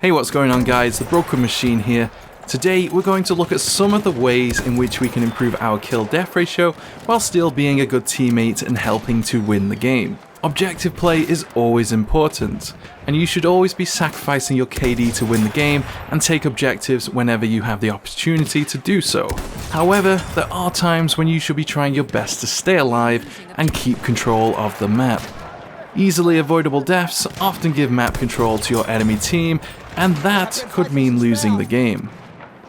Hey, what's going on guys, TheBrokenMachine here. Today we're going to look at some of the ways in which we can improve our kill-death ratio while still being a good teammate and helping to win the game. Objective play is always important, and you should always be sacrificing your KD to win the game and take objectives whenever you have the opportunity to do so. However, there are times when you should be trying your best to stay alive and keep control of the map. Easily avoidable deaths often give map control to your enemy team, and that could mean losing the game.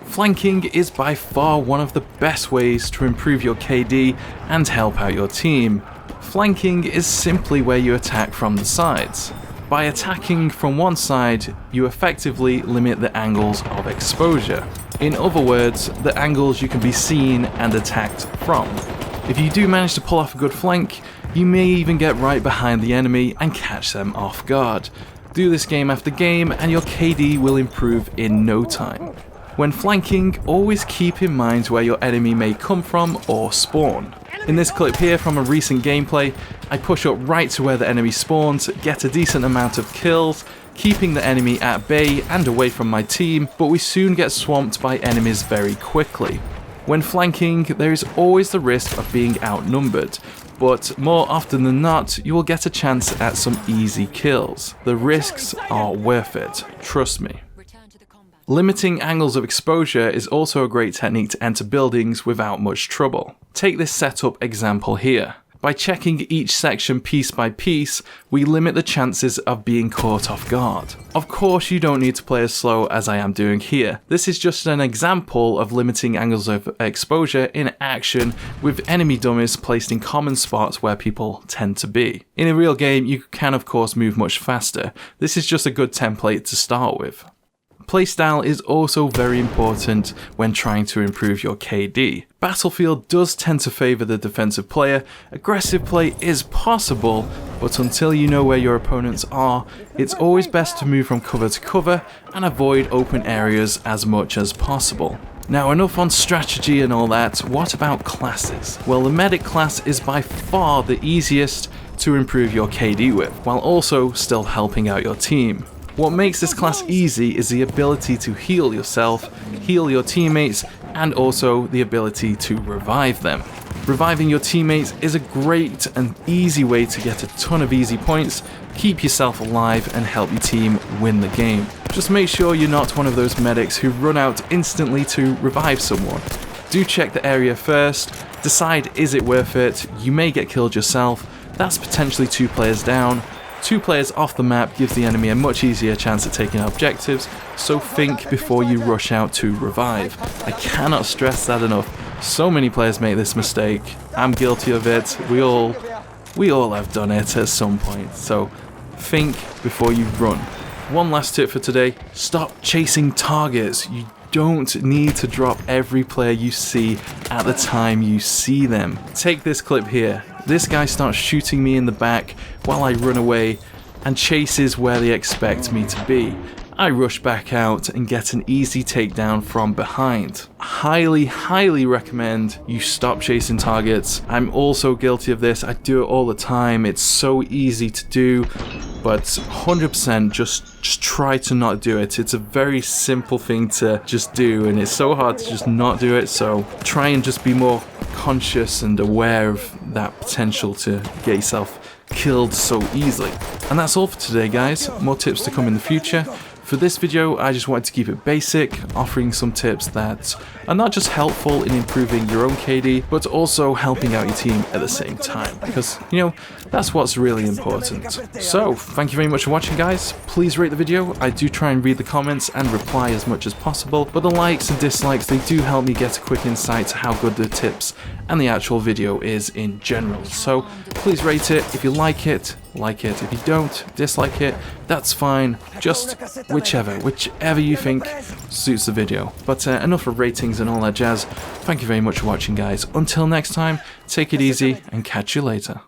Flanking is by far one of the best ways to improve your KD and help out your team. Flanking is simply where you attack from the sides. By attacking from one side, you effectively limit the angles of exposure. In other words, the angles you can be seen and attacked from. If you do manage to pull off a good flank, you may even get right behind the enemy and catch them off guard. Do this game after game and your KD will improve in no time. When flanking, always keep in mind where your enemy may come from or spawn. In this clip here from a recent gameplay, I push up right to where the enemy spawns, get a decent amount of kills, keeping the enemy at bay and away from my team, but we soon get swamped by enemies very quickly. When flanking, there is always the risk of being outnumbered, but more often than not, you will get a chance at some easy kills. The risks are worth it, trust me. Limiting angles of exposure is also a great technique to enter buildings without much trouble. Take this setup example here. By checking each section piece by piece, we limit the chances of being caught off guard. Of course, you don't need to play as slow as I am doing here. This is just an example of limiting angles of exposure in action with enemy dummies placed in common spots where people tend to be. In a real game, you can of course move much faster. This is just a good template to start with. Playstyle is also very important when trying to improve your KD. Battlefield does tend to favour the defensive player. Aggressive play is possible, but until you know where your opponents are, it's always best to move from cover to cover and avoid open areas as much as possible. Now, enough on strategy and all that, what about classes? Well, the medic class is by far the easiest to improve your KD with, while also still helping out your team. What makes this class easy is the ability to heal yourself, heal your teammates, and also the ability to revive them. Reviving your teammates is a great and easy way to get a ton of easy points, keep yourself alive, and help your team win the game. Just make sure you're not one of those medics who run out instantly to revive someone. Do check the area first, decide is it worth it, you may get killed yourself, that's potentially 2 players down. 2 players off the map gives the enemy a much easier chance at taking objectives, so think before you rush out to revive. I cannot stress that enough. So many players make this mistake. I'm guilty of it. We all have done it at some point, so think before you run. One last tip for today, stop chasing targets. You don't need to drop every player you see at the time you see them. Take this clip here. This guy starts shooting me in the back while I run away and chases where they expect me to be. I rush back out and get an easy takedown from behind. Highly recommend you stop chasing targets. I'm also guilty of this. I do it all the time. It's so easy to do, but 100% just try to not do it. It's a very simple thing to just do, and it's so hard to just not do it, so try and just be more conscious and aware of that potential to get yourself killed so easily. And that's all for today, guys. More tips to come in the future. For this video, I just wanted to keep it basic, offering some tips that are not just helpful in improving your own KD, but also helping out your team at the same time, because, you know, that's what's really important. So, thank you very much for watching, guys. Please rate the video. I do try and read the comments and reply as much as possible, but the likes and dislikes, they do help me get a quick insight to how good the tips and the actual video is in general. So, please rate it. If you like it, like it. If you don't, dislike it, that's fine. Just whichever you think suits the video. But enough of ratings and all that jazz. Thank you very much for watching, guys. Until next time, take it easy and catch you later.